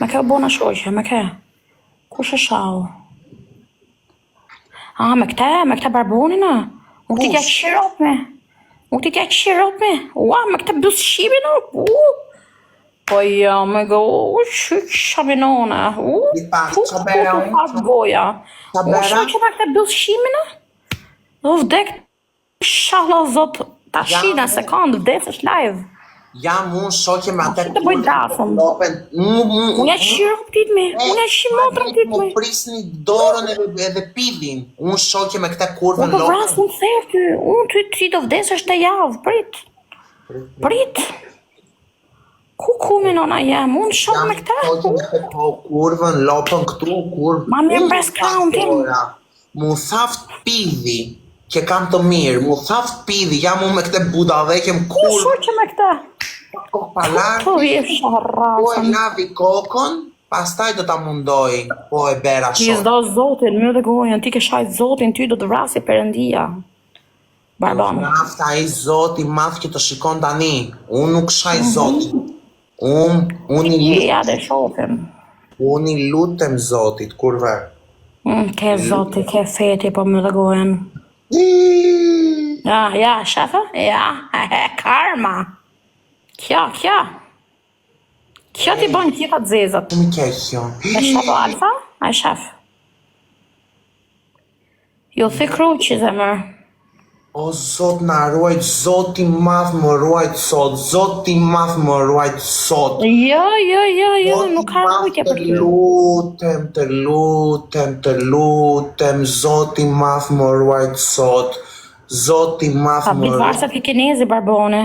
me ke bona shoqe, me ke. Kush e shau? Me këta barbonin, a? Nuk ti t'ja qirop me. Nuk ti t'ja qirop me. Ua, me këta busqimin, a? Po ja, me go, shaminona. Goja. Shoqe me këta busqimin, a? Do vdek, shalla zot, ta shina sekund, vdes është live. Jam unë shoqe me atë të bëj dasëm. Unë e qirop tit me, unë e shimotrën tit me. Më prisni dorën edhe pidhin. Unë shoqe me këta kurvën lopën. Unë vrasë në therë ty, unë ty do vdes është e javë, prit. Ku minona jam, unë shoqe me këta. Jam shoqe me këta kurvën, lopën këtu, kurvën. Ma mirë mbres krauntin. Mu thaft pidhi, që kam të mirë, mu thaft pidhi, jam unë me këte budaveke më kurvë. Unë shoqe me këta. Po e lavi kokën, pastaj do ta mundoj, po e bera shumë. Ti s'do zotin, më dhe gojën, ti ke shajt zotin, ty do të vrasi Perëndia. Barbon. Nafta ai zoti madh që të shikon tani. Unë nuk shaj zotin. Unë i lutem zotit, kurve. Ke zoti, ke feti, po më dhe gojën. Ja, shefa? Ja, karma. Kja ti bën tjeta të zezat. Mi keqjo. E shef o Alfa? A e shef? Jo the kruqi zemër. O zot na ruajt, zoti madh më ruajt sot, zoti madh më ruajt sot. Jo, nuk ka rujtje për Të lutem, zoti madh më ruajt sot. Zoti madh më ruajt. Pa bivarësat ke kinezi, Barbone.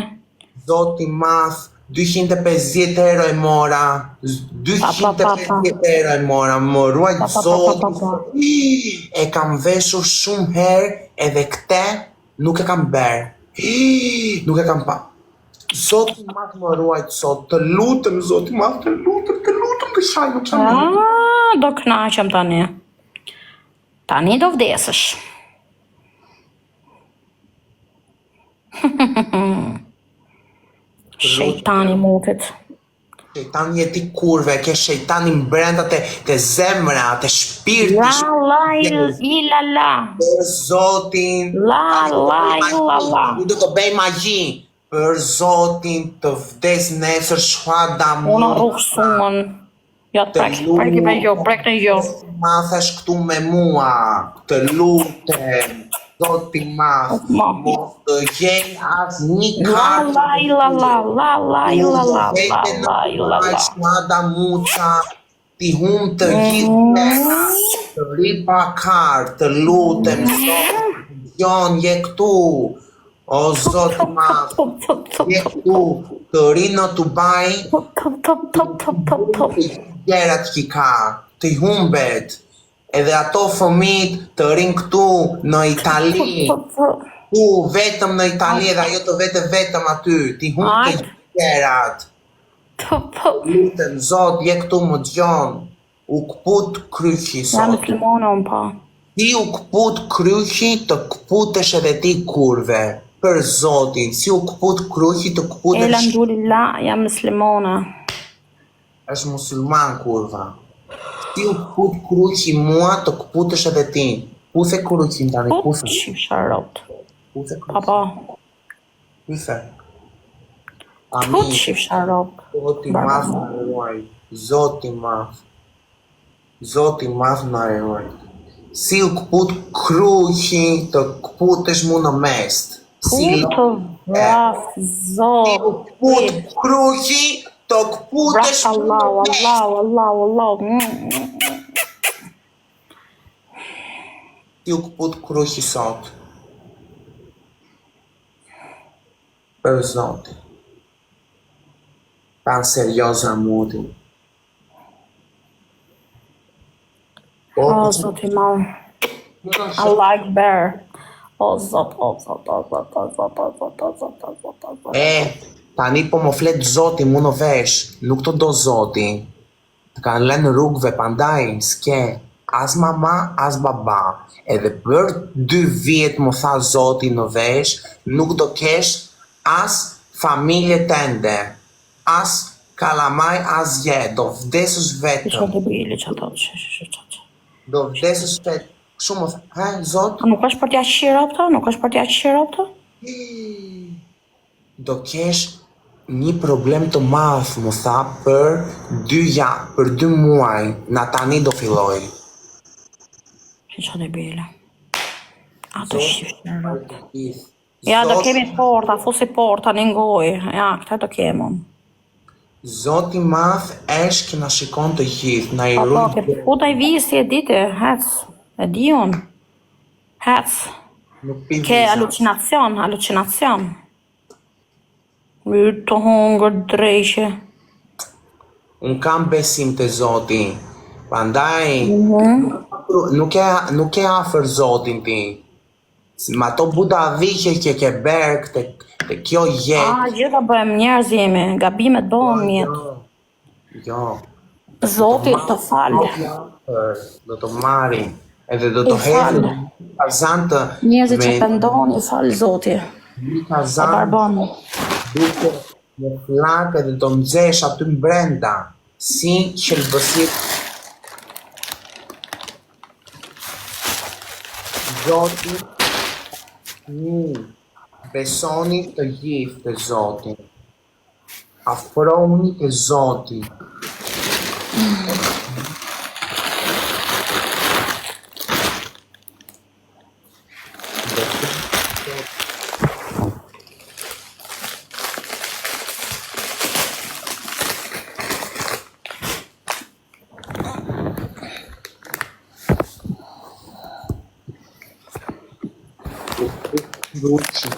Zoti madh, 250 euro e mora, 250 euro e mora, më ruajt zoti. E kam veshur shumë herë, edhe këte nuk e kam berë. Nuk e kam pa. Zoti madh më ruajt sot, të lutem, zoti madh, të lutem, të shajnë që më. Do knaqem tani. Tani do vdesësh. Shejtani mutit. Shejtani jeti kurve, ke shejtani mbrenda të zemra, të shpirti. La. Për zotin. La. Unë do të bëj magji. Për zotin të vdes nesër shhada mu. Unë rruhësumën. Jo të prek në jo. Ma thash këtu me mua. Të lutem. Zoti madh, mos të gjen as një kartë. La. Shmada muca, ti hum të gjithë të ripa kartë, të lutem, Zoti, je këtu. O Zoti madh, je këtu, të rinë të baj, gjerat që ka, të humbet. Edhe ato fëmijët të rinë këtu në Itali. Tu vetëm në Itali edhe ajo të vetëm aty. Ti humbë të gjerat. Lutem, Zot, je këtu më gjon. U këput kryqi, Zot. Jam muslimone unë pa. Ti u këput kryqi të këputesh edhe ti kurve. Për Zotin, si u këput kryqi të këputesh. Elhamdulillah, jam muslimone. Është musulman kurva. Ti u këput kryqi mua të këputesh edhe ti. Puthe kryqin tani, puthe. Puthe sharot. Puthe kryqin. Papa. Puthe. Puthe sharot. Zoti madh në ruaj. Zoti madh në ruaj. Si u këput kryqi të këputesh mu në mest. Putë vraf, zot. Ti u këput kryqi të këputesh mu në mest. Allah. Ti u këput kryqi sot. Për Zotin. Pan serioza muti. O Zoti madh. Allah Akbar. O Zot. Tani po më flet Zoti mu në vesh, nuk të do Zoti. Të kanë lënë rrugëve pandaj, s'ke, as mama, as baba. Edhe për 2 vjet më tha Zoti në vesh, nuk do kesh as familje tende, as kalamaj asgjë, do vdesësh Që vetëm. të bili që ato që. Do vdesësh vetëm. Shumë, zot? A nuk është për t'ja qirë Nuk është për t'ja qirë Do kesh një problem të madh, më tha, për 2 muaj. Na tani do filloj. Që të bili. Ato shifë në rrëtë. Zot, Ja, do kemi porta, fusi porta në ngoj. Ja, këta do kemi. Zoti madh është që na shikon të gjithë, na i Po, ruaj. ke puta i visi e dite, hec. E di unë. Hec. Nuk pi Ke alucinacion. Mirë të hungër drejqe. Un kam besim te Zoti. Prandaj nuk e afër Zotin ti. Ma to buda dhiqe që ke berk te kjo jetë. Gjitha bëhem njerëz jemi, gabimet bëhen mjetë. Jo. Zoti të falë. Do të marrim edhe do të hedhim kazan të Njerëzit që pendon, i falë Zoti. një E kazan barbon. duke në flak edhe do nxesh aty brenda si qelbësit. Zoti besoni të gjithë të Zotin. Afrohuni të Zoti. Luci.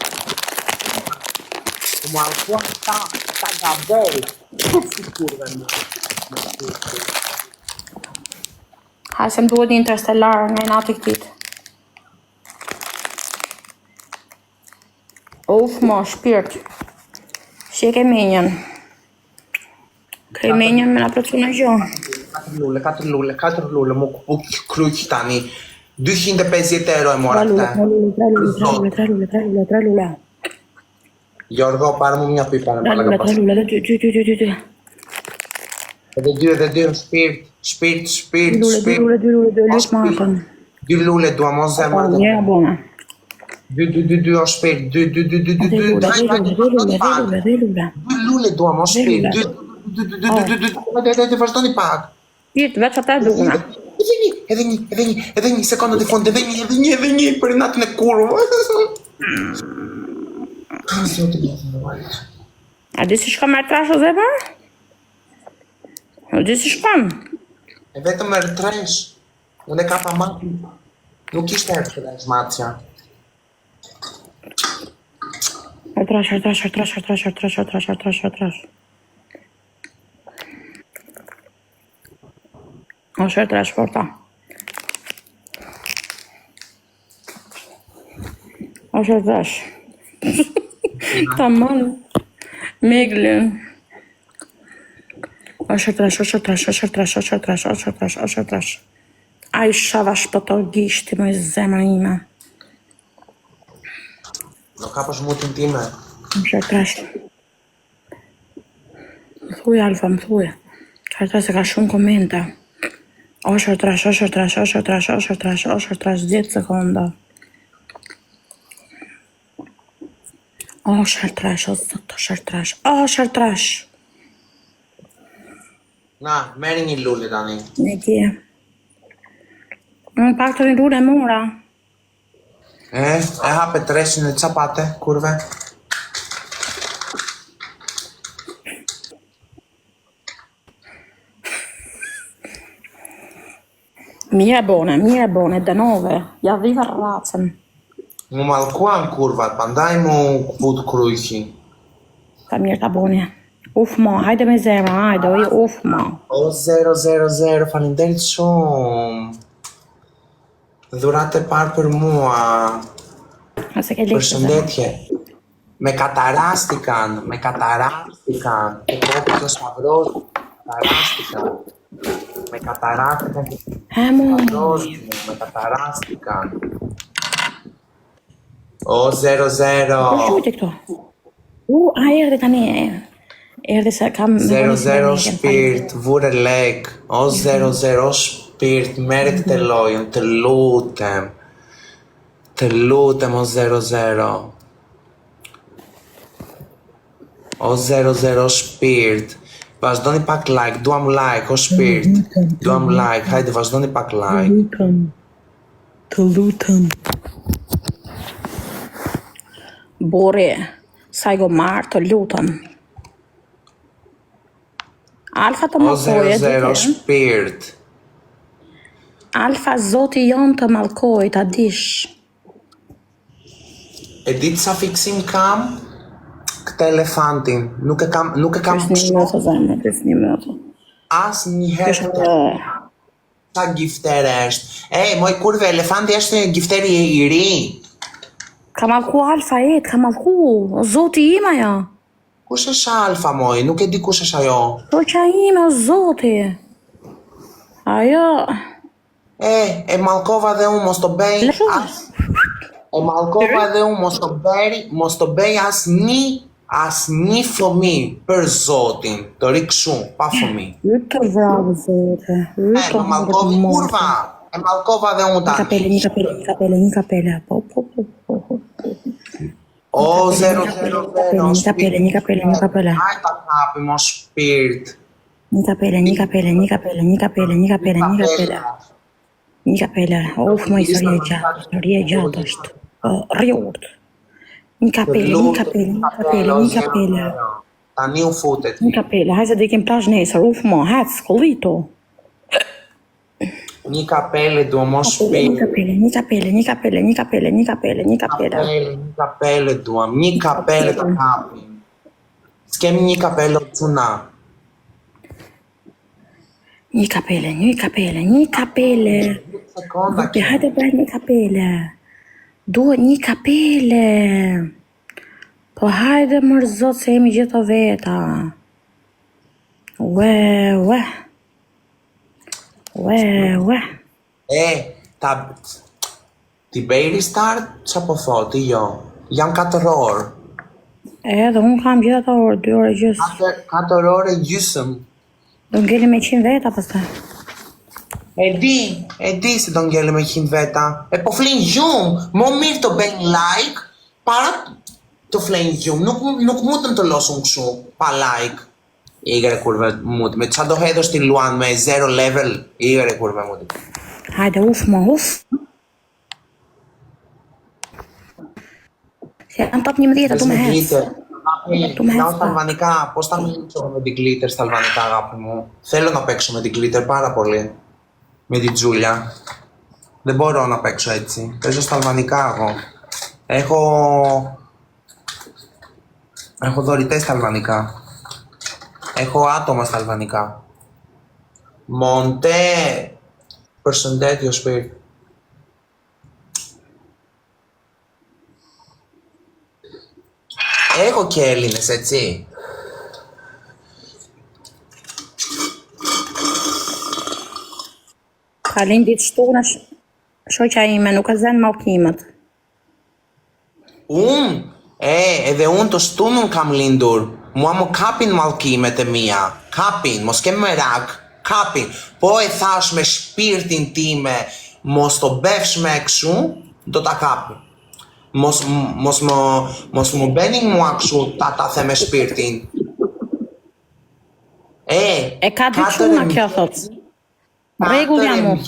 Come alcua sta gabella. Tutti curve në. Hajse më duhet interstellar në natë këtit. Uf, mo, shpirt. Si e ke menjen? Ke menjen me na plëcu në gjohë. 4 lule, mu kryq tani. 250 euro e mora këta. 3 lule. Jorgo, parë mu mja pi parë më laga pas. 3 lule, 2. Edhe 2, shpirt. 2 lule, lyt matën. 2 lule, dua mos zemër. Njëra bona. 2, o shpirt. 2. 2 lule. 2 lule, dua mos shpirt. 2. Vazhdoni pak. Shpirt, veç ata duna. Edhe një sekundë të fund, edhe një, për natën e kurvë. A di si shka me trash o zepa? A di si shkam? E vetëm e rëtresh. Unë e ka pa mati. Nuk ishte e rëtresh, matja. Trash. O shërë trash porta. O shërë trash. Ta manë. Meglin. O shërë trash. Ai shava shpëto gishti më i zemra ime. Nuk ka për shmutin time. O shërë trash. Më thuj, Alfa, më thuj. Shërë trash se ka shumë komenta. O shërë trash, 10 sekonda. O shërë trash. Na, meri një lulli tani. Ne kje. Në pak të një lule mora. E hape 300 e capate, kurve. Mire bone, denove. Ja viva rracën. Mu malkuan kurvat, pandaj mu fut krujqi. Ta mirë ta bone. Uf ma, hajde me zemra, hajde, uf ma. O 000, falinderit shumë. Dhurat e parë për mua. Ase ke lekë. Përshëndetje. Me katarastikan. E kopë të shavros, katarastikan. Me katarastikan. Me katarastikan. O 00. Po shujte këto. A erdhe tani Erdhi se kam... 00 shpirt, vure lek. O 00 shpirt, mere këtë lojën, të lutem. Të lutem o 00. O 00 shpirt. Vazhdoni pak like, duam like, o shpirt. Duam like, hajde vazhdoni pak like. Të lutem. Bori, sa I go marë të lutem. Alfa të O malkoje, 00 shpirt. Alfa zoti jon të malkoj, ta dish. E ditë sa fiksim kam? Këtë elefantin. Nuk e kam Një minutë, zemë, një minutë. as njëherë të sa giftere është. Moj kurve, elefanti është një gifteri I ri. Ka malku Alfa ka malku, o zoti ima ja. Kush është alfa moj? Nuk e di kush është ajo. Po qa ime, o zoti. Ajo... E malkova dhe unë mos të bëj as... E malkova dhe unë mos të bëj as një fëmi për zotin. Të rikëshu, pa fëmi. Ju të vrave, zote. Më malkovi kurva. E malkova dhe unë tani. Një kapele. Po. O 000 Një kapele. Hajde ta kapim o shpirt. Një kapele. Uf, më historie gjatë është. Rjurt. Një kapele. Tani u futet. Një kapele, hajse dhe ikim plash nesër. Uf, më, hec, kollito. Një kapele du mo shpirt. Një kapele. Një kapele duam, një kapele të kapim. S'kem një kapele të cuna. Një kapele. Vupi, hajde bëj një kapele. Duhet një kapele. Po hajde mërzot se jemi gjithë veta. Ue. Ti bëj restart, qa po thoti jo? Jam 4 orë. Edhe unë kam gjithë ato orë, 2 orë gjysë. 4 orë gjysëm. Do ngeli me 100 veta pastaj. E di se do ngele me 100 veta. E po flen gjumë, më mirë të bëjnë like, para të flen gjumë. Nuk mundëm të losëm këshu, pa like. Igre kurve mund, me qa do hedhës ti luan me 0 level, igre kurve mund. Hajde, uf. Se janë top 11, du me hecë. Në Stalvanika, po sta me me di glitter Stalvanika gapi mu. Θέλω να παίξω με di glitter πάρα πολύ. Με di Giulia. Δεν μπορώ να παίξω έτσι. Παίζω Stalvanika εγώ. Έχω δωρητές Stalvanika. Έχω άτομα στα αλβανικά. Μοντέ. Περσεντέτιο σπίρ. Έχω και Έλληνες, έτσι. Kalin ditë shtuna, shoqa ime, nuk e zen mallkimet. Edhe unë të shtunën kam lindur. Mua më kapin mallkimet e mia. Kapin, mos kem merak. Kapin. Po e thash me shpirtin time, mos të befsh me këshu, do ta kapin. Mos më bëni mua këshu ta the me shpirtin. E ka dy çuna kjo thot. Rregull jam unë.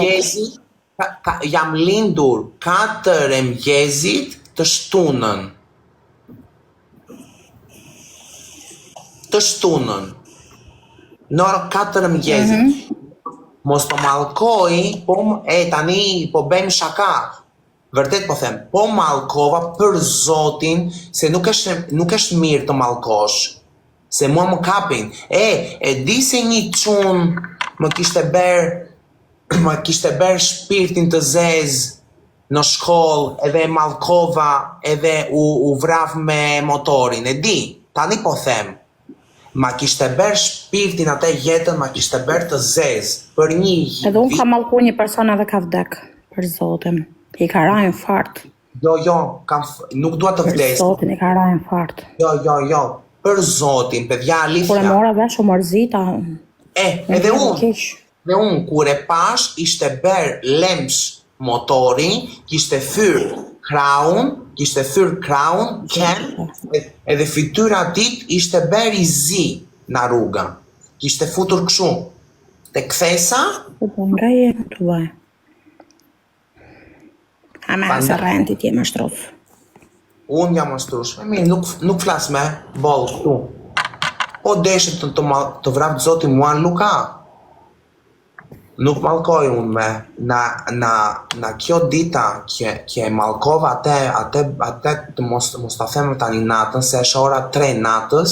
Jam lindur 4 e mëngjesit të shtunën. Të shtunën. Në orë 4 e mëngjesit. Mos të mallkoj, tani po bëjmë shaka. Vërtet po them, po mallkova për zotin se nuk është mirë të mallkosh. Se mua më kapin. E di se një çun më kishte ber shpirtin të zezë në shkollë, edhe e mallkova, edhe u vrav me motorin. E di, tani po them. Ma kishte ber shpirtin atë jetën, ma kishte ber të zezë. Për një Edhe unë ka mallku një person edhe ka vdek, për zotin. I ka rajnë fart. Jo, nuk dua të Për vdes. zotin i ka rajnë fart. Jo. për zotin, pedja Kur e Alifja. mora vesh u mërzita. Edhe unë, kur e pash, ishte ber lemsh motori, kishte fyr kraun, ken, edhe fytyra dit ishte ber i zi në rruga. Kishte futur këshu. Te kthesa, Nga jenë të vaj. Ama se renti ti më shtrof. unë jam ashtush. Nuk flas me bollë këtu. Po deshet të vrap zoti mua Luka. Nuk mallkoj unë me na kjo dita që mallkova atë të mos ta them tani natën se është ora 3 natës.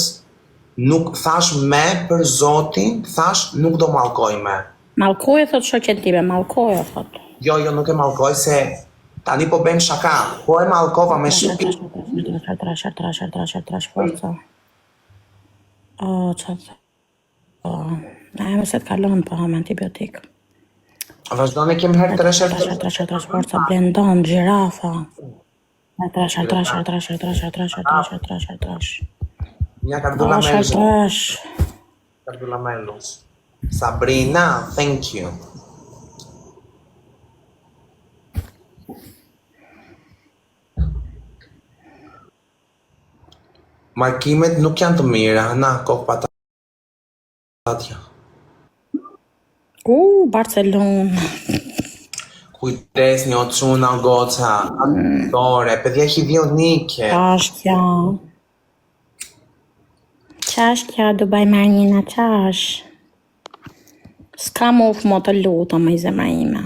Nuk thash me për zotin, thash nuk do mallkoj me. Mallkoj thot shoqen time, mallkoj thot. Jo, nuk e mallkoj se tani po bëjmë shaka. Po e mallkova me shupi. Trash forca. Më se të kalon po me antibiotik. Vazhdoni kem herë trash Forca blendon, gjirafa. Trash. Mia Cardula Melos. Sabrina, thank you. Markimet nuk janë të mira, na, kokë patatja. Barcelona. Kujtes një oçuna goca, atore, pedja hidionike. Qashkja, du baj merë njëna qash. S'ka më ufë mo të lutëm, i zemra ime.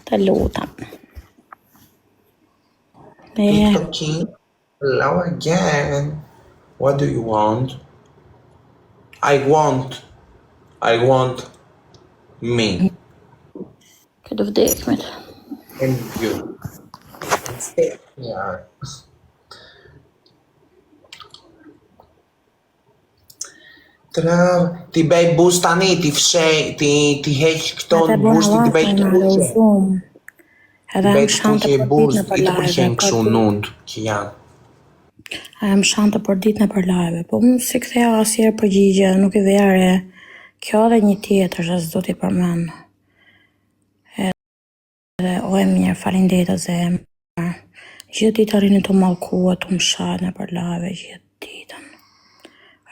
Të lutëm. TikTok King, hello again. What do you want? I want me. Këtë vdekmit. And you. Stay here. Ti bëj buz tani, ti fshej, ti heq këto në buz, ti bëj të kuqe. Edhe më shantë për ditë në për I të përqenë këshu nund që janë. Edhe më shantë për ditë në për live. Po më si këtheja asjerë përgjigje, nuk i vere. Kjo dhe një tjetër që s'do t'i përmen. Edhe o e mirë, falinderit e zemë. Gjithë ditë arini të malkua, të më shatë në për live, gjithë ditën.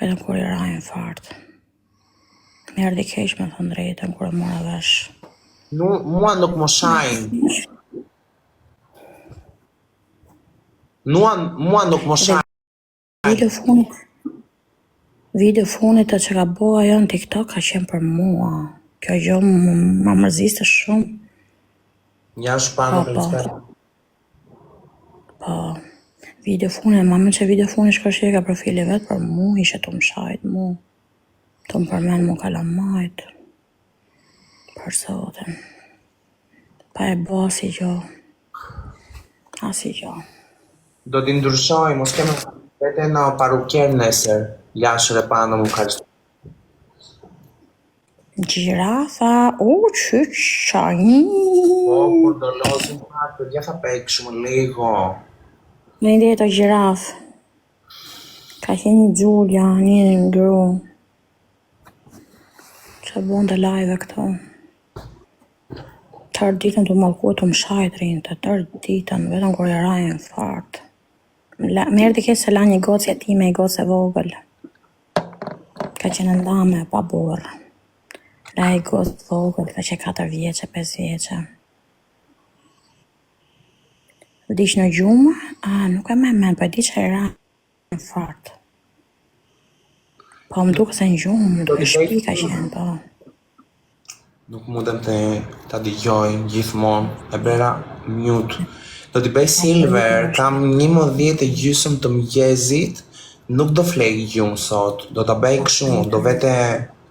Edhe kur i rajnë fartë. Merë di keq me thënë drejtën, kur e mora vesh. Mua nuk më shajnë. Mua nuk më shajnë. Video funit të që ka bo ajo në TikTok ka qenë për mua. Kjo gjë më mërziste shumë. Ja shpanë për të Po. Video funit, ma më që video funit shkështje ka profili vetë për mu, ishe të më shajt mu. Të më përmen mu kalamajt. Për sotin. Pa e bo asi gjo. Asi gjo. Do t'i ndryshoj, mos kemë vete në paruker nesër. Jashër e panë më kërështë. Gjirafa, qyqani. Po, kur do lozim pak, ja fa pek shumë ligo. Në ide të gjiraf. Ka qenë një Gjulja, një ngru. Që bon të live këto. Tërë ditën të malku të më shajt rinë, tërë ditën, vetëm kur i rajnë fartë. Merë të kesë se la një gocë jetime, i gocë e vogël. Ka qenë ndame, pa borë. La i gocë vogël, ka që 4 vjeqe, 5 vjeqe. Vdish në gjumë, nuk e me men, po e di që e rajnë fartë. Po më duke se në gjumë, më duke shpi ka qenë, po. Nuk mundem të dëgjoj gjithmonë, e bëra mute. Do t'i bëj Silver, kam 11:30 të mëngjesit, nuk do flej gjumë sot, do t'a bëj këshu, do vete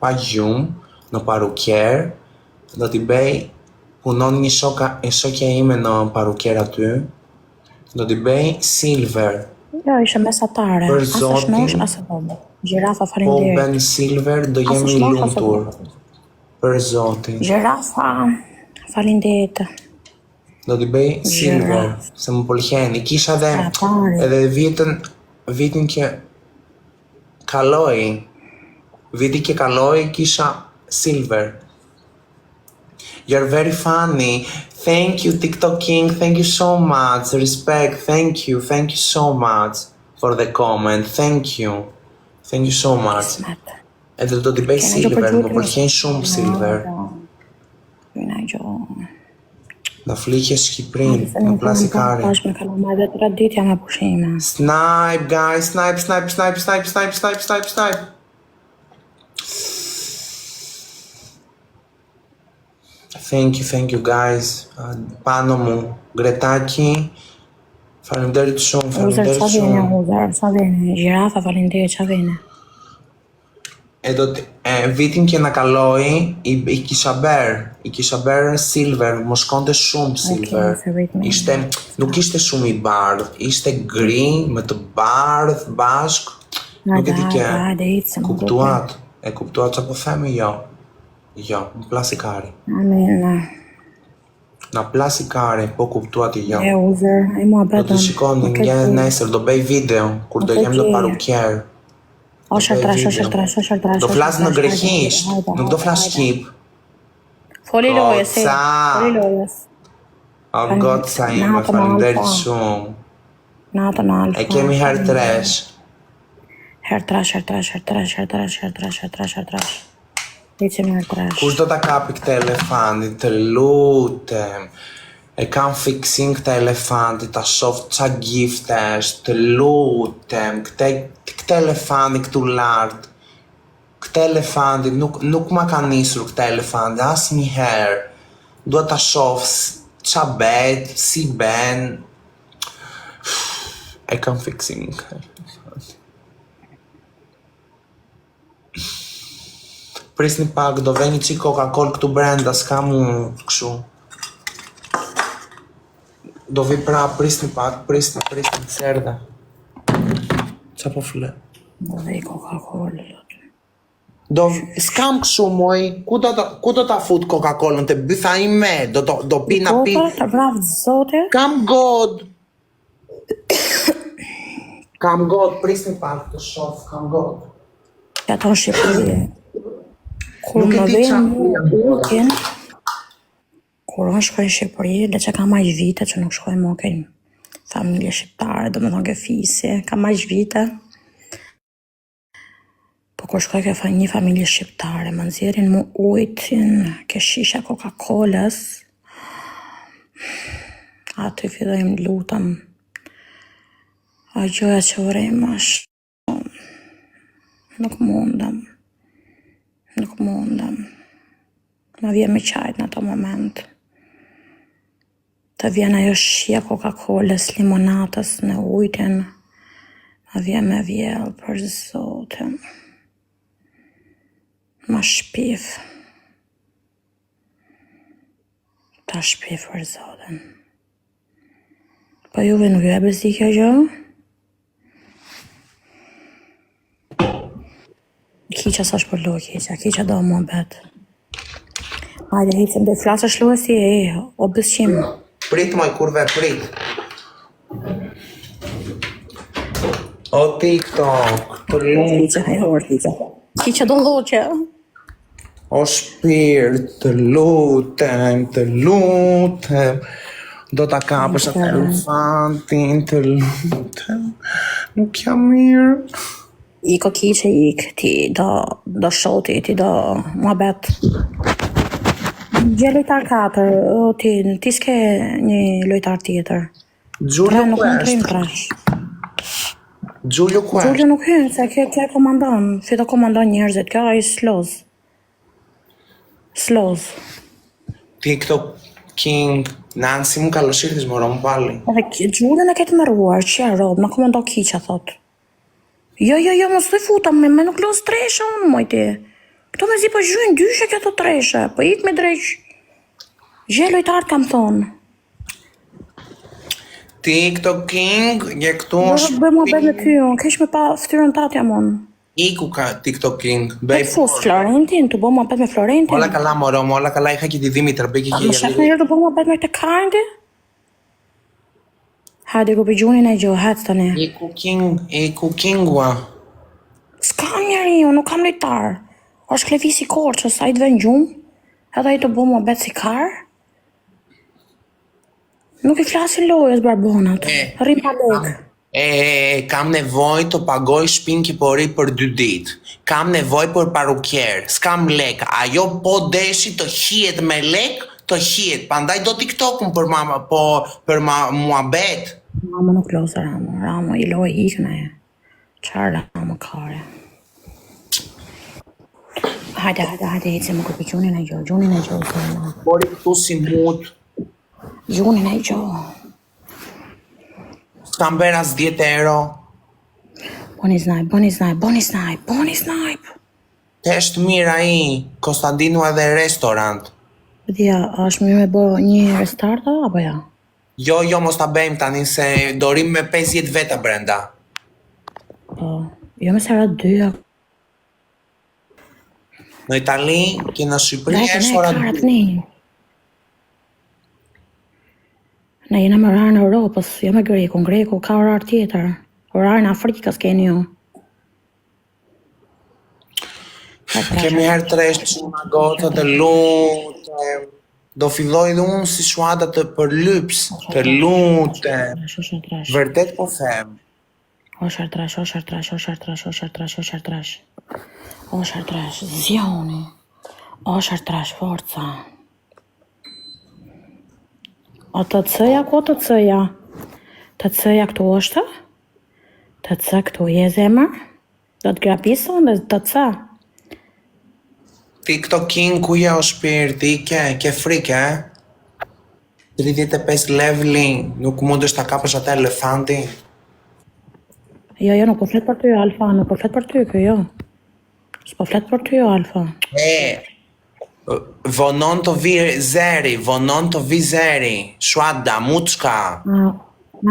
pa gjumë, në paruker, do t'i bëj, punon një shokja ime në paruker aty, do t'i bëj Silver. Jo, ishe mesatare, asë shnosh, asë bobe. Gjirafa, Po falinderit. ben Silver, do jemi lumtur. Për zotin. Gjirafa, falinderit. Do t'i bëj Silver, se më pëlqen. I kisha edhe vitin që Kaloi. Viti që kaloi kisha silver. You're very funny. Thank you, TikTok King. Thank you so much. Respect. Thank you so much for the comment. Thank you so much. Edhe do t'i bëj silver, më pëlqen shumë silver. Na flikje Shqiprin, në plasikari. Me kalamajve të raditja me pushime. Snipe, guys, snipe. Thank you guys. Pano mu, Gretaki. Faleminderit shumë, Uzer, sa vene, Gjirafa, faleminderit, qa vene. Vitin që na kaloi, i kisha ber silver, më shkonte shumë silver. Nuk ishte shumë i bardh, ishte gri, me të bardh, bashk. Nuk e di kje, kuptuat. E kuptuat që po themi, jo, në plasikari. Na plasikari, po kuptuat i jo. Uzer, i mua betën. Do të shikoni një nesër, do bëj video, kur do jem në parukjer. O shërtrash. Do flas në greqisht, nuk do flas shqip. Foli lojës, O goca ime, faleminderit shumë. Natën alfa. E kemi herë tresh. Hertrash. Ecim hertrash. Kush do ta kapi këtë elefantin, të lutem. E kam fiksim këtë elefanti, ta shof qa gifte është, të lutem, këtë elefanti këtu lartë, këtë elefanti, nuk ma ka nisur këtë elefanti, as një herë, duhet ta shof qa bet, si ben, e kam fiksim këtë elefanti. Prisni pak, do vej një qik Coca-Cola këtu brenda, s'ka mu këshu. Do vi pra, prisni pak, prisni, serda. Qa po fle? Do vej Coca-Cola. S'kam këshu moj, ku do ta fut Coca-Cola të bytha i me, do pi na pi. Të vrafë zote? Kam god, prisni pak të shof, kam god. Ja to Shqipëri. Kur më vejnë ukin, kur unë shkoj në Shqipëri, dhe që ka maj vite që nuk shkoj më kej familje shqiptare, do më thonë ke fisi, ka maj vite. Po kur shkoj ke një familje shqiptare, më nxjerrin mu ujtin, ke shisha Coca-Colës, aty fillojmë lutëm, a gjoja që vërejmë ashtë, nuk mundëm. Më vjen me qajt në ato moment. Të vjen ajo shia Coca-Colës, limonatës në ujtin. Më vjen me vjellë për zotin. Më shpif. Ta shpif për zotin. Po juve nuk ju e bezi kjo gjë? Kiqa sa shpër lo, kiqa do më betë. Hajde, hecim, dhe flasë shluë si o bëzqim. Prit moj kurve, prit. O TikTok, të lutem. Kiqa do loqe. O shpirt, të lutem. Do ta kapësh atë elefantin, të lutem. Nuk jam mirë. Iko kiqe, ti do shoti, ti do më betë. Gje lojtar 4, ti s'ke një lojtar tjetër. Gjullu nuk mund të hymë trash. Gjullu ku Gjullu nuk hymë, se kjo komandon, fito komandon njerëzit, kjo i sloz. TikTok King, Nancy më kalëshirtis më romë pali. Edhe Gjullu në ketë mëruar, që e robë, në komando kiqa, thot. Jo, mos të futa, me nuk los tresha unë, mojti. Këto me zi po zhujnë dyshe këto treshe, po ik me dreq. Gje lojtarët kam thonë. TikTok King, je këtu është... Do bëj mua bet me ty, unë kesh me pa ftyrën tatja mon. Iku ka TikTok King. Bëj fus Florentin, të bëj mua bet me Florentin. Ola ka la moro, ola ka la i haki ti Dimitër, bëj ki A më shak në të bëj mua bet me të karndi? Hajde, ku për gjunin e gjo, hajtë të ne. Iku Kingua. S'kam njeri, unë nuk kam lojtar. Është Klevisi Korçës, ai të vën gjumë, edhe ai të bu mua bet si kar. Nuk I flasin lojës barbonat. Rrim pa lekë. Kam nevojë të pagoj shpinë kipori për 2 ditë. Kam nevojë për parukjer. S'kam lek. Ajo po deshi të hiet me lek, të hiet. Pandaj do TikTok-un për muhabet. Mama nuk losë Ramo. Ramo I loj ikne. Qarë Ramo kare. Hajde, ecim më këpë gjunin e gjo. Pori këtu si mut. Gjunin e gjo. S'kam bërë as 10 euro. Boni snipe. Të eshtë mirë ai, Konstantinu edhe restorant. Dhja, është mirë me bo një restarta, apo ja? Jo, mos ta bëjmë tani se dorim me 50 veta brenda. Po, jo me sera 2. Në Itali, kena Shqipëri, është ora 2. Ne jena me orarën e Europës, jo me Greku. Greku ka orar tjetër. Orarën e Afrikës keni ju. Kemi herë tresh quna gotë të lutem. Do filloj dhe unë si shuada të për lyps, të lutem. Vërtet po them. O shartrash, zioni. O shartrash, forca. O të cëja, ko të cëja? Të cëja këtu është? Të cë këtu je zemër? Do të grapisën dhe të cë? TikTokin ku je o shpirti, ke frike, 35 leveling, nuk mundesh ta kapësh atë elefantin. Jo, nuk po flet për ty, Alfa, nuk po flet për ty, kjo jo. S'po flet për ty, Alfa. Vonon të vi zeri, shuada, muçka. Na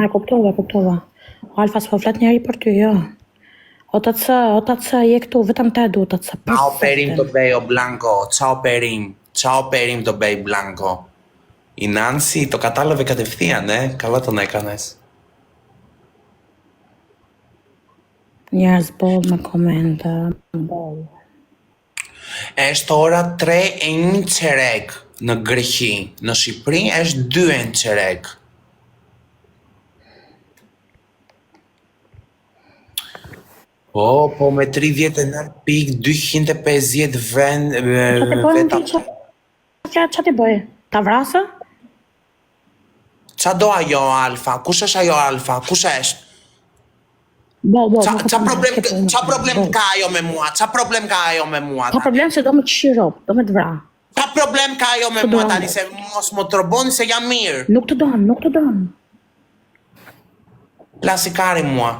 e kuptova. Alfa s'po flet njeri për ty, jo. O të cë, je këtu, vetëm te du të cë. Ciao perim të bej o Blanco, ciao perim të bej Blanco. I Nancy το κατάλαβε κατευθείαν, καλά τον έκανες. Njerëz boll me komente, boll. Është ora 3:01 në Greqi, në Shqipëri është 2:01. Po me 39.250 veta. Qa ti bëj? Ta vrasë? Qa do ajo Alfa? Kush është ajo Alfa? Kush është? Qa problem ka ajo me mua? Qa problem se do me të shirop, do me të vra. Qa problem ka ajo me mua tani se mos më troboni se jam mirë? Nuk të don. Plasikari mua,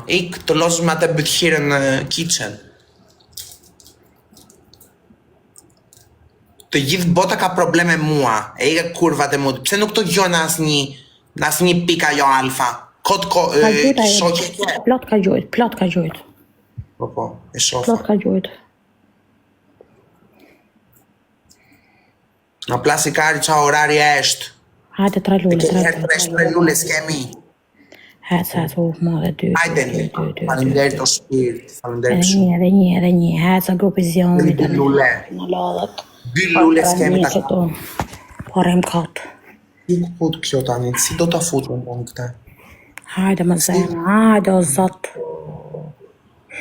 të losëm atë bëtëhirën në kitchen. Të gjithë bota ka probleme mua, kurvat e mua. Pse nuk të gjojnë asnjë pika jo Alfa? Plot ka gjojt. Po, e shofa. Plot ka gjojt. Në plasikari qa orari eshtë. Hajde, 3 lule. Tre lule s'kemi. Hec, madhe 2. Hajde, falenderit o shpirt. Edhe një, hec, grupi zionit. 2 lule. Në lodhët. 2 lule s'kemi ta. Porem kot. Si ku put kjo tani, si do ta futën në këte? Hajde më zemë, hajde o zot.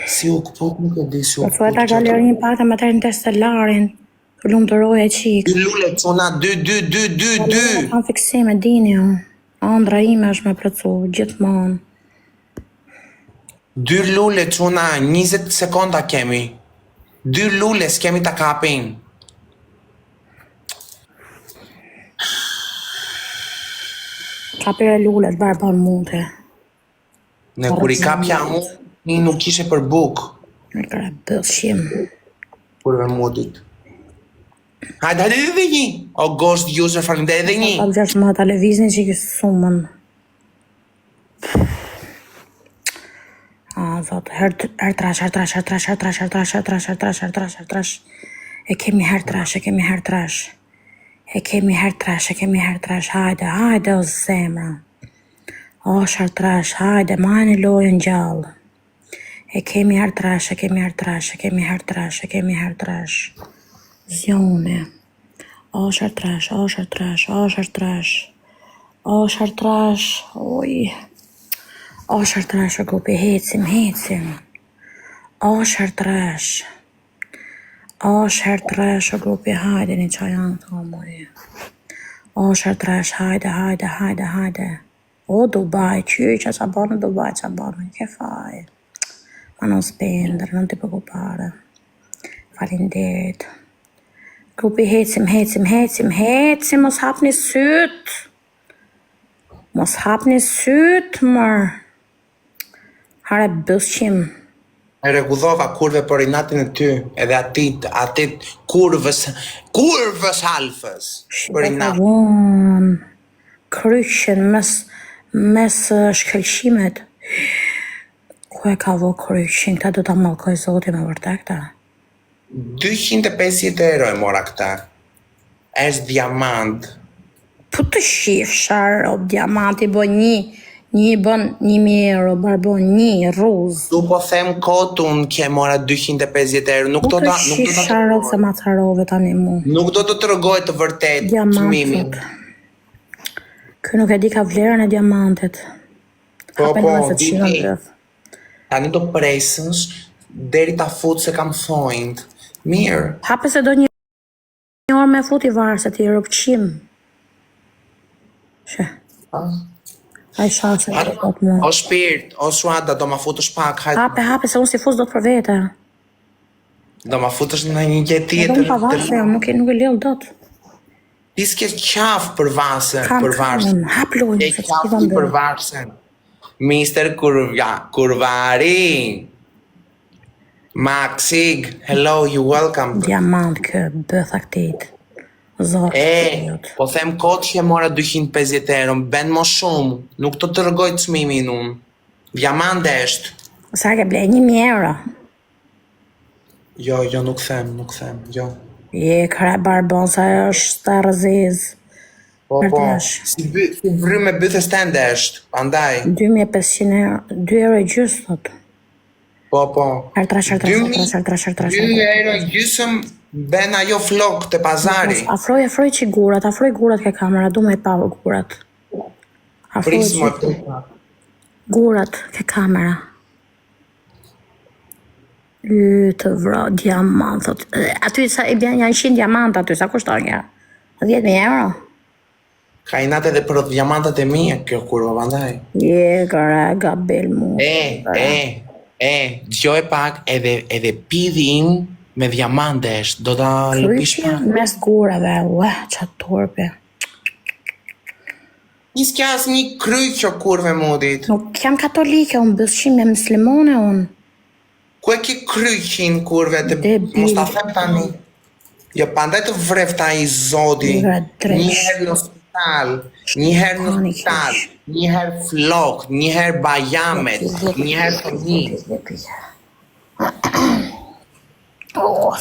Si u këput nuk e di si u këput. Po ta galerin pakta me të interstellarin. Lumë të roje e qikë. 2 lule, qona 2. Kam fiksime, dini jo. Andra ime është me precu, gjithmonë. 2 lule, qona 20 sekonda kemi. 2 lule s'kemi ta kapin. Kapire lullet, barbon mute. Në kur I kapja unë, një nuk ishe për buk. Në kërë bëllshim. Kurve mudit. Hajde dhe një. O ghost user, falenderit dhe një. Ta gjash më televizni që i kësë sumën. Zot, her trash. E kemi her trash. Hajde o zemra. O shar trash, hajde, majnë lojën gjallë. E kemi her trash, e kemi her trash, e kemi her trash, e kemi her trash. Zjone. Është her trash, është her trash, është her trash. Është her trash, oj. Është her trash, o grupi, hecim. Është her trash. Është her trash, o grupi, hajde një qa janë të omori. Është her trash, hajde. O, Dubai, qyqa, qa banë Dubai, qa banë, ke faj. Ma non spender, non ti preoccupare. Falinderit. Grupi hecim, mos hapni syt. Mos hapni syt, mër. Hare bësqim. E rregullova kurve për inatin e ty, edhe atit kurvës alfës. Për inat. Kryqen mes shkëlqimet. Ku e ka vo kryqin, këta do ta mallkoj zoti me vërtet këta. 250 euro e mora këta. Është diamant. Po të shif sharo, diamanti bën një bën 1.000 euro, barbon një ruz. Du po them kotun që e mora 250 euro, nuk do të shif sharo se ma carove tani mu. Nuk do të tregoj të vërtet çmimin. Ky nuk e di ka vlerën e diamantit. Po, tani do presësh deri ta fut se kam thonjt. Mirë. Hape se do një orë me fut i varë se ti rëpqim. Shë. Aj shaqe të pot mu. O shpirt, o shuada, do ma futësh pak. Hape se unë si fus do të për vete. Do ma futësh në një jetë tjetër. Do më pa vase, nuk e lill dot. Ti s'ke qaf për vasën, për varsën. Hap lojnë, se qaf për varsën. Mr. Kurvari. Maxig, hello, you welcome. Diamant kë, bëtha këtit. Po them kot që mora 250 euro, ben më shumë, nuk të tërgoj të çmimin unë. Diamant është. Sa ke blej, 1.000 euro? Jo, nuk them, jo. Je, kre barbon, sa është të rëziz. Po, si vry me bythe stende është, andaj. 2.500 euro, 2 euro e gjysë, thot. Po. 2 euro gjysëm, ben ajo flok të pazari. Afroj që gurat ke kamera, du me i pa gurat. Prismo. Gurat ke kamera. Të vro, diamant, thot. Aty janë 100 diamant aty, sa kushton nga? 10.000 euro? Ka inat edhe për diamantat e mija, kjo kurva bandaj. Je, kare, gabel mu. Gjoj pak edhe pidhin me diamante është, do ta lëpish pak. Mes gurave, qatë torpe. Iske as një kryqo kurve mudit. Nuk jam katolike, unë bësqim me muslimone unë. Ku e ki kryqin kurve të mos ta them tani? Jo, pandaj të vrefta i zodi. Njëherë në hospital, njëherë flok, njëherë bajamet, njëherë të një.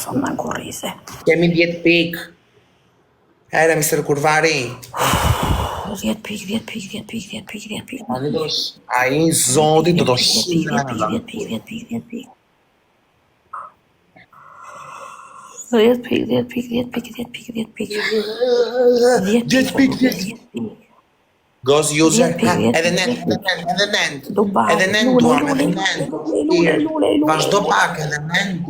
Sa më korrise. Kemi 10 pik. Ere, Mr. Kurvari. 10 pik. A i zodi do të shina. 10 pik. 10 pik. Goes user, edhe nend. Vazhdo pak, edhe nend.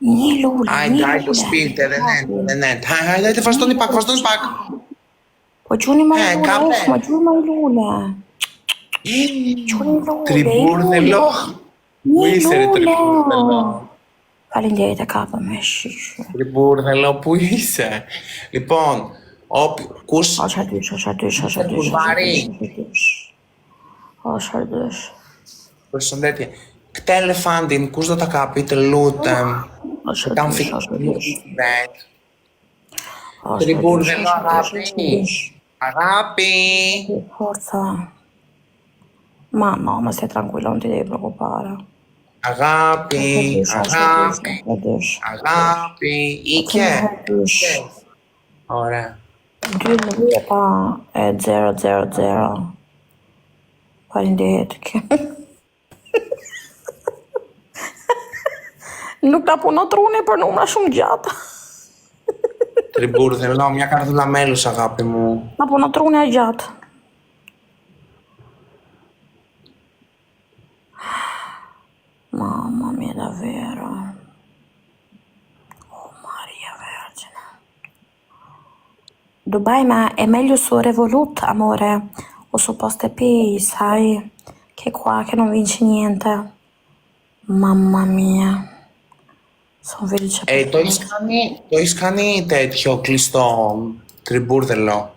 Një lule. Hajde, shpirt, edhe nend. Hajde, vazhdoni pak. Po quni ma lule. Tribur dhe loh. Falinderit e kapa me shishë. Tribur dhe loh pujise. Lipon, kush? Ashar dysh. Kurvari. Përshëndetje. Këtë elefantin, kush do ta kapi të lutem? Kam fikë vet. Tribur dhe loh Arapi. Forza. Mamma, ma stai tranquilla, non ti devi preoccupare. Arapi, ike. Ora. 2 pa 000. Falinderit. Nuk ta punon truni për numra shumë gjata. Triburde, lo, mia carta da melus, agapi mu. Ta punon truni e gjatë. Mamma mia, davvero. Oh, Maria Vergine. Dubai, ma è meglio su Revolut, amore, o su Postepay, sai? Che qua che non vinci niente. Mamma mia. Sono felice per Το έχεις κάνει τέτοιο κλειστό τριμπούρδελο.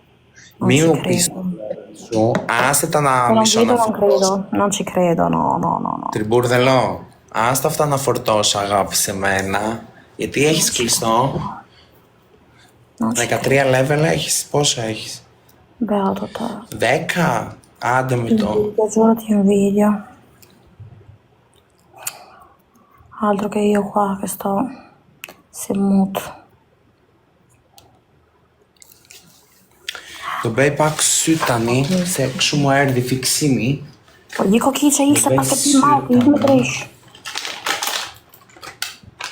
Μη μου πεις σου, άστε τα να Non μισό credo, να non φορτώσω. credo, non ci credo, no. Τριμπούρδελο, άστα αυτά να φορτώσω, αγάπη σε μένα. Γιατί έχεις κλειστό. Non ci 13 level έχεις, πόσο έχεις. Beato te. 10, άντε με το. Invidio, giuro ti invidio. Altro che io qua che sto semuto. Το Baypack σου τani, se kështu mu erdhi fiksimi. Po një kokiqe ishte Bëj pak e sy pimati, tani. me dresh.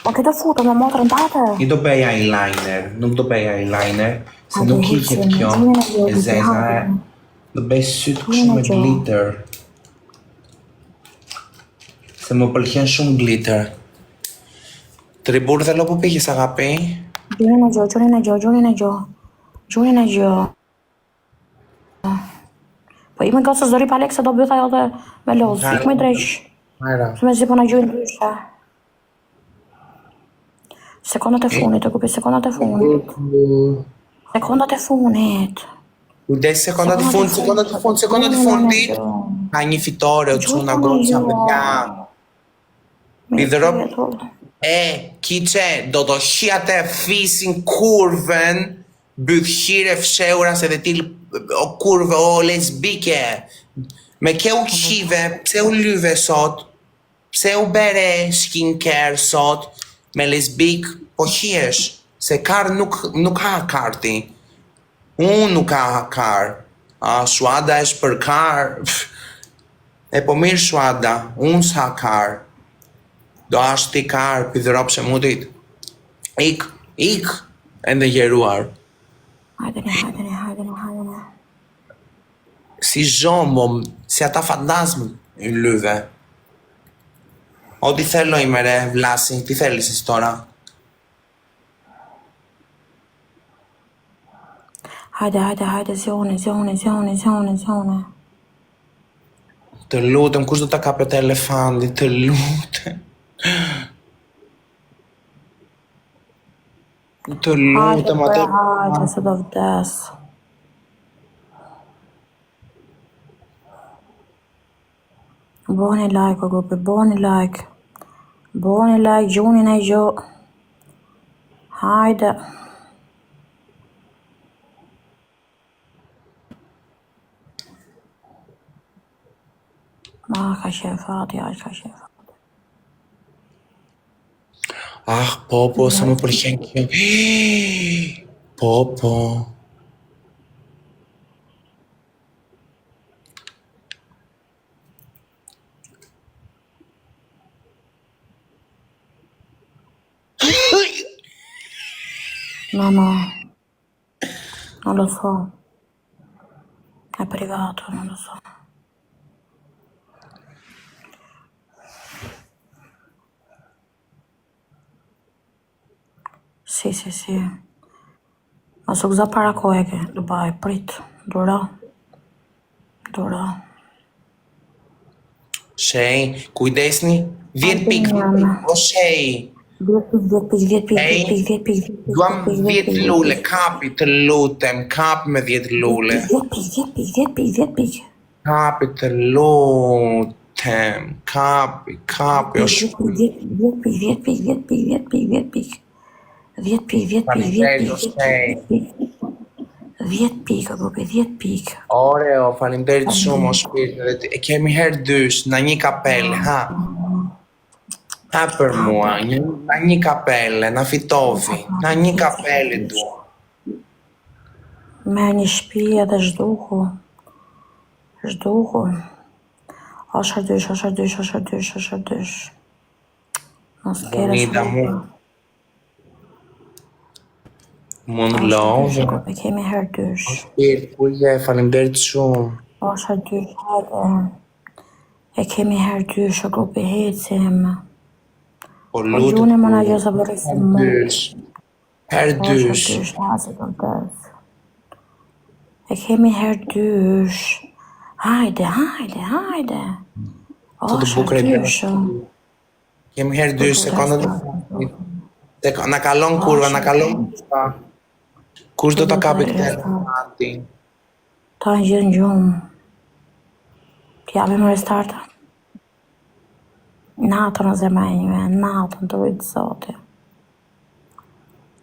Po ke të futë me motrën tate. Ή το bëj eyeliner, nuk do bëj eyeliner, se A, nuk do hiqet hiqen, kjo gjinin e gjinin, e zeza e. gjinin. Do bëj syt kështu Gjinin e me gjinin. glitter. Se më pëlqen shumë glitter. Triburdhelo ku πήγες, αγάπη? Gjunin e gjo. Po i me gëtë se zëri pa lek se do bëta jo dhe me lozë. Ik me dresh. Άρα. Se me zi po në gjojnë ndryshe. Sekondat e funit, e kupi sekondat e funit. Sekondat e funit. Kujdes sekonda të fundit. Ka një fitore, o çuna goca, παιδιά. Lidhërop. Kiqe, do të shiate fisin kurven, bydhqire fshehura se dhe ti o kurve, o lesbike. Me ke u qive, pse u lyve sot, pse u bere skincare sot, me lesbik, po qiesh, se kar nuk ha karti. Unë nuk ha kar. Shuada është për kar. E po mirë Shuada, unë s'ha kar. Do ashtë ti kar, pidhërop se mutit. Ik, ende gjeruar. Hajdeni. Si zhombo, si ata fantazmë i lyve. O ti θέλω είμαι ρε, Βλάση, τι θέλεις εσύ τώρα? Hajde, zjoni. Të lutem, kush do ta kapet të elefanti, të lutem. Të lutem atë. Hajde, se do vdes. Bëni like, o grupi, bëni like. Gjunin e gjo. Hajde. Ka shefati. Po, sa më pëlqen kjo. Po. No, non lo so. È privato, non lo so. Sì. Ma su gëza para kohë ke, Dubai, prit, dura. Shej, kujdesni, 10 pikë, o shej. 10 pikë. Duam 10 lule, kapi të lutem, kapi me 10 lule. 10 pikë. Kapi të lutem, kapi, o shumë. 10 pikë. 10 pikë, grupi, 10 pikë. Oreo, faleminderit shumë o shpirtë. E kemi herë dysh, na një kapele, ha. Ha për mua, na një kapele, na fitovi, na një kapele dua. Me një shpi edhe zhduhu. Ashtë dysh. Mos kere Bonita mu. shumë. Mund Është love. dysh, grupe, kemi herë dysh. Shpirt, ku je, faleminderit shumë. Është dysh, hajde. E kemi herë dysh, grupe, hecim. Po Po lutë gjuni më në gjësë bërisim më. dysh. Herë Është dysh. dysh, nasi të tës. E kemi herë dysh. Hajde, hajde, hajde. Të të Është bukre dysh. Kemi herë dysh sekonda të na kalon kurva, na kalon kurva. Kush do ta kapi këtë elefantin? Ta në gjithë në gjumë. T'japim restarta. Natën o zemenjve, natën të rujtë zoti.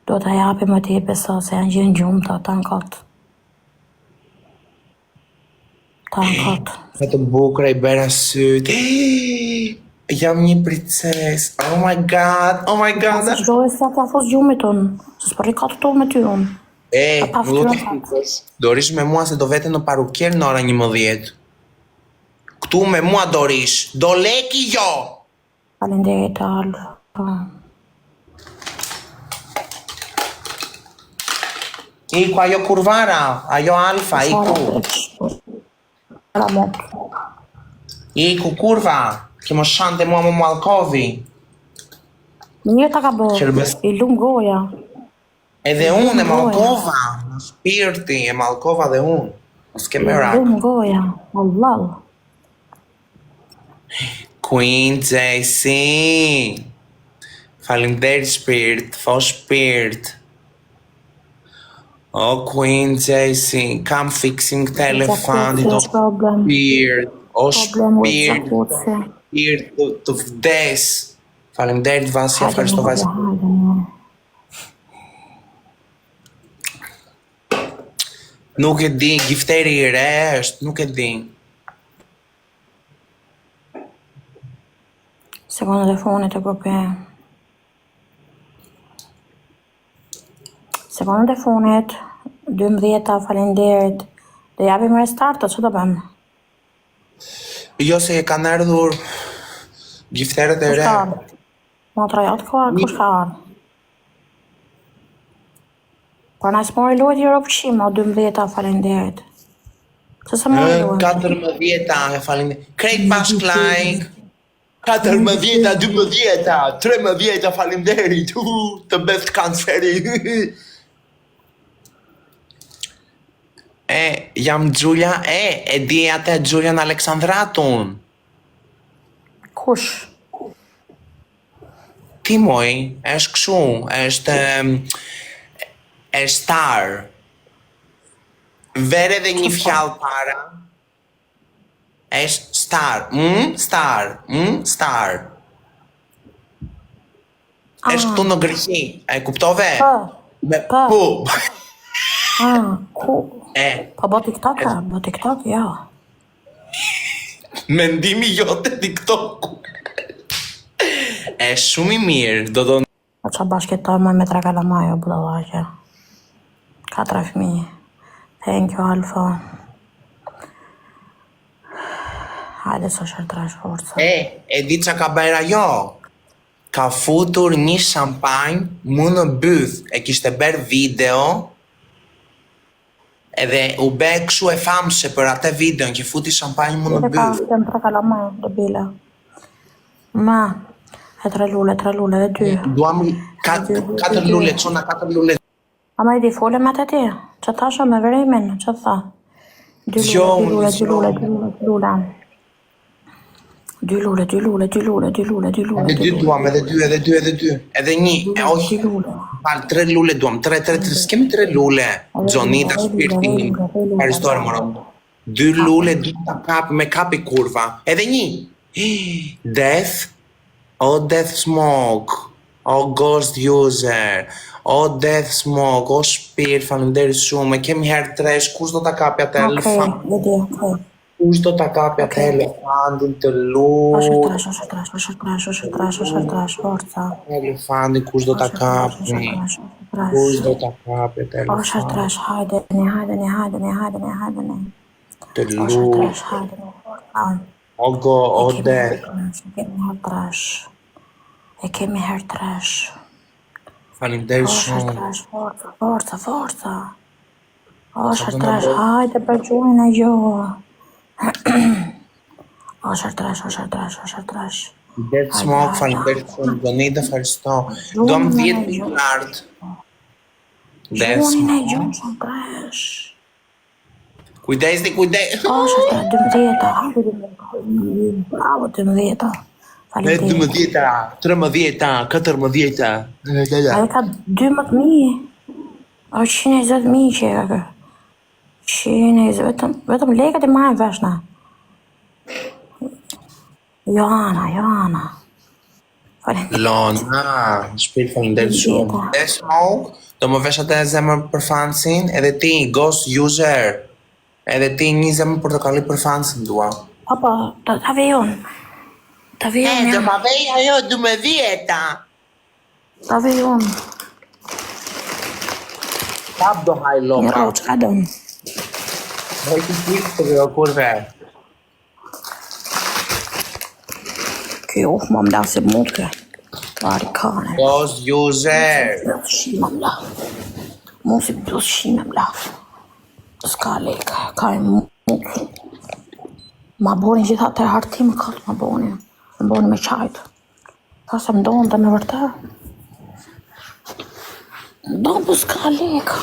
Do t'a japim më t'i beso se janë gjithë në gjumë ta në kotë. Ta në kotë. Me të bukre i bera syt. Jam një princes. Oh my god, oh my god. Se shdojë se t'ja thos gjumit unë. Se s'përri ka të me ty unë. Nuk do të fikosh. Do rish me mua se do vete në parukier në ora 11. Këtu me mua do rish. Do leki jo. Falenderit alë. Iku ajo kurvara, ajo alfa, iku. Ramot. Iku kurva. Që më shante mua më Malkovi. Mirë ta ka bërë. Qërbes. I lumë goja. Edhe unë e Malkova. Në shpirti e Malkova dhe unë. Mos ke me I rak. lumë goja. Allah. Queen JC. Faleminderit shpirt, fo shpirt. O Queen JC, kam fixim këtë elefantit, o shpirt, o shpirt, shpirt të vdes. Faleminderit Vasja, ευχαριστώ Vasja. Nuk e di, gifteri i re është, nuk e di. Sekundët e funit e grupe. Sekundët e funit, 12 falenderit. Dhe japim restartë, që do bëmë? Jo se e kanë ardhur gifteret e re. Motra jotë ka, kush ka ardhë? Por nësë mori luet i ropëshim, o 12 falenderit. Se se mori luet? 14 e faleminderit. Krejt bashklajk. 14, 12, 13 faleminderit. Të beft kanceri. Jam Gjulia, e di atë Gjulian Aleksandratun. Kush? Ti moj, është këshu, është star. Vere dhe një fjallë para. Është star. Star. Star. Është këtu në Greqi. E kuptove? Pa. Po. Ku? Pa bo TikTok, ja. Mendimi jote TikTok. E shumë i mirë, do do... A qa bashketoj me 3 kalamajo, budallaqe. 4 fëmijë. Thank you, Alfa. Hajde së shërtrash forca. E di qa ka bajra jo? Ka futur një shampanjë mu në byth. E kishte berë video. Edhe u be këshu e famshë për atë videon që futi shampanjë mu në byth. Ka 3 kalamajo, debile. Ma, e 3 lule, dhe 2. Duam 4 lule, qona 4 lule. Ama i di fole me të ti, që tasha me vremen, që tha? 2 lule. 2 lule. Edhe 2 duam, edhe 2. Edhe 1, falë 3 lule duam, 3, s'kemi 3 lule. Gjonita, shpirtin, Aristor, moron. 2 lule, 2 ta kap, me kapi kurva. Edhe 1. Death, o Death Smoke, o Ghost User, o Death Smoke, o Shpirt, faleminderit shumë, e kemi herë 3, kush do ta kapi atë elefant? Kush do ta kapi atë elefantin të lutë? Shërtrash, forca. Elefantin, kush do ta kapi? Kush do ta kapi atë elefantin? Shërtrash, hajde. Të lutë. O Death. E kemi herë trash. Faleminderit Osha shumë. trash, forca. Osha trash, hajde për gjumin e gjohë. Osha trash. Dead Smoke, faleminderit shumë. Donita Faristo. Dom 10 miliard. Dead Gjumin e Smoke. gjohë, osha trash. Kujdes. Osha trash, 12, hajde 12. Bravo 12. Faleminderit. 12, 13, 14. Ai ka 12.000. O 120.000 që e ka. 120, vetëm lekët e marrën vesh na. Joana. Faleminderit. Lona, shpirt faleminderit shumë. Dead Smoke, do më vesh atë zemër për fansin, edhe ti, Ghost User. Edhe ti një zemër portokalli për fansin dua. Papa, ta vejon. Ta vejon ja. ma vej ajo 12. Ta vejon. Kap do haj Një loka. roç ka don. Hoj ti kip të vjo kurve. Kjo më mla se mund kë. Pari kane. Ghost User. Shima mla. Mund si plus shime mla. Ska leka, ka e mund. Ma boni gjitha të hartim këtë ma boni. Më boni me qajtë. Ta se më donë të me vërta. Më donë për ska leka.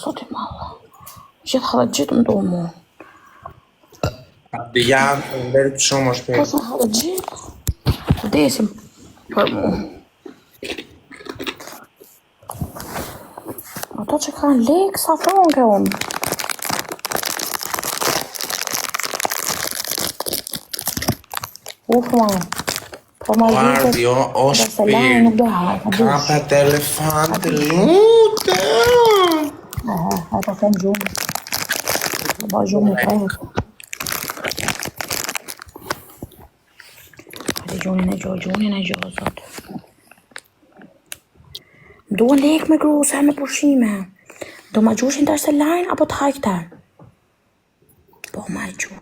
Sot i malla. Gjitha dhe gjithë më donë mu. Dijan, faleminderit shumë Po shpirt. sa dhe gjithë. Desim për mu. Ato që kanë lekë, sa thonë ke unë. Ma. Po ma Guardi, o shpirt. Nuk do hajtë. Kapet elefante, lutem. Hajtë të në gjumë. Të ba gjumë në trejtë. Hajtë gjunin e gjohë, sot. Do lekë me gru, se me pushime. Do ma gjushin të ashtë lajnë, apo të hajtë? Po ma gjuh.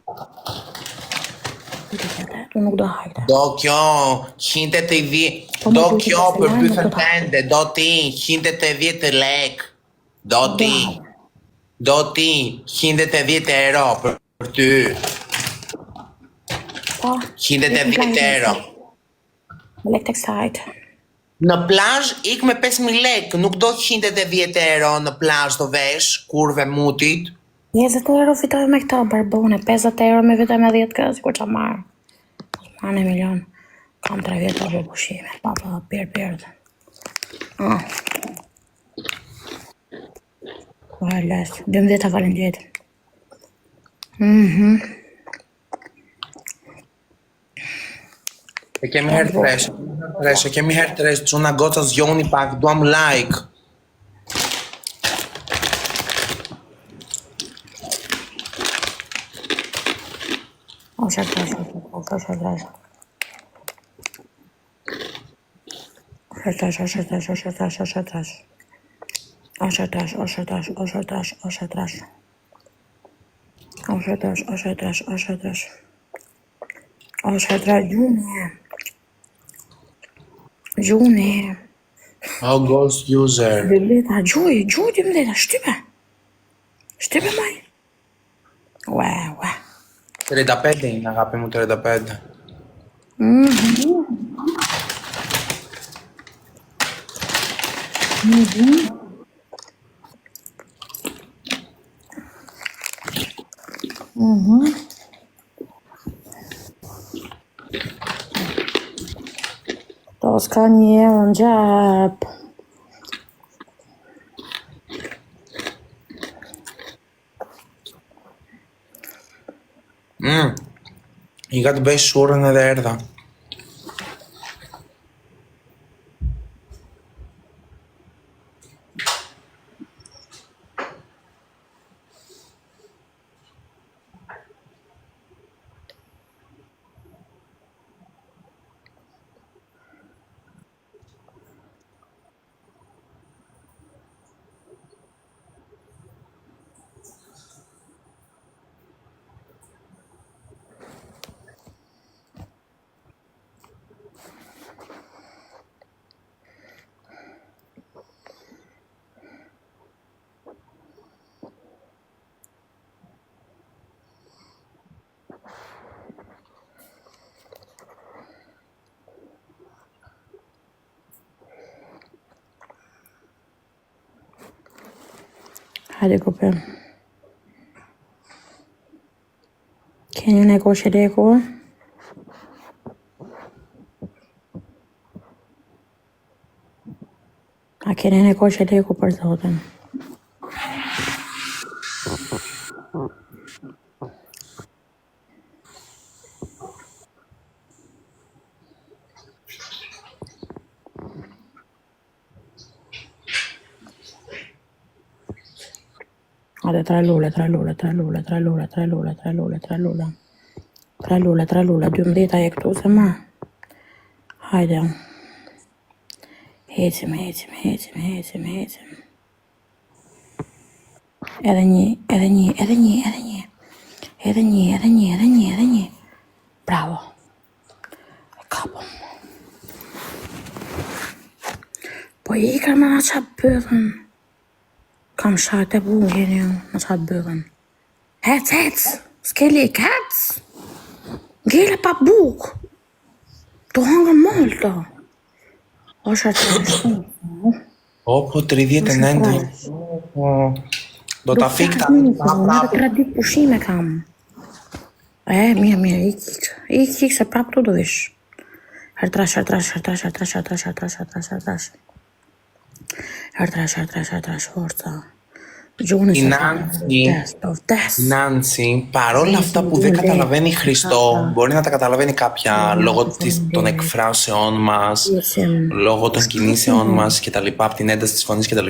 Unë nuk do hajtë. Do kjo, 180. Do kjo për bythën tende, do ti 180 lek. Do ti 180 euro për ty. Po. 180 euro. Me lekë të kësajtë. Në plazh ik me 5.000 lek, nuk do 180 euro në plazh do vesh, kurve mutit. 20 euro fitoj me këta barbone, 50 euro me fitoj me 10 kësë, kur që marë. Marë 1 milion, kam 3 vjetë për pushime, papa, pirë. Po e lesë, 12 falem gjithë. E kemi herë tresh, kemi herë tresh, çuna goca zgjoni pak, duam like. Osha trash. Gjune. Oh, Ghost User. Dëlleta, gjuj, dëlleta, shtype maj. Ue. 35, agapi mu 35. To s'ka një në gjep. I ka të bëj shurën edhe erdha. Hajde kopë. Keni në koshë leko? A keni në koshë leko për zotin? Hajde, 3 lule, 12 e këtu se ma. Hajde. Hecim. Edhe një. Bravo. E kapëm. Po i ka me në qatë bëdhen. Kam shajt e bugin ju në qatë bëdhen. Hec. S'keli hec. Ngele pa buk. Do hangën molta. O shërë të shumë. Po 39. Do ta fik ta. Edhe 3 ditë pushime kam. Mirë, i kik se prap tu do vish. Hertrash. Forca. Νάνση, παρόλα αυτά που δεν καταλαβαίνει Χριστό, μπορεί να τα καταλαβαίνει κάποια λόγω των εκφράσεών μας, λόγω των κινήσεών μας κτλ, από την ένταση της φωνής κτλ.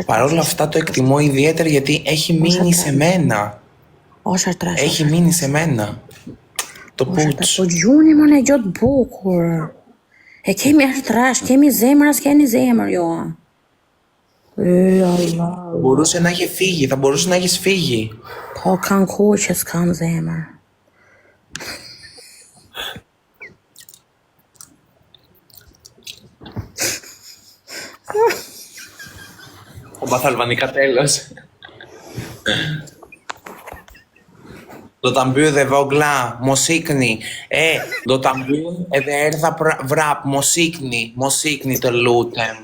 Παρόλα αυτά το εκτιμώ ιδιαίτερα γιατί έχει μείνει σε μένα. Έχει μείνει σε μένα. Το πούτς. Po gjuni më në gjotë bukur. E kemi hertrash, kemi zemër, as keni zemër, jo. Allah. Μπορούσε να έχει φύγει, θα μπορούσε να έχεις φύγει. Po kanë kohë që s'kam zemër. Ο Μπαθαλβανικά τέλος. Do ta mbyll dhe vogla, mos ikni. Do ta mbyll edhe erdha vrap, mos ikni, të lutem.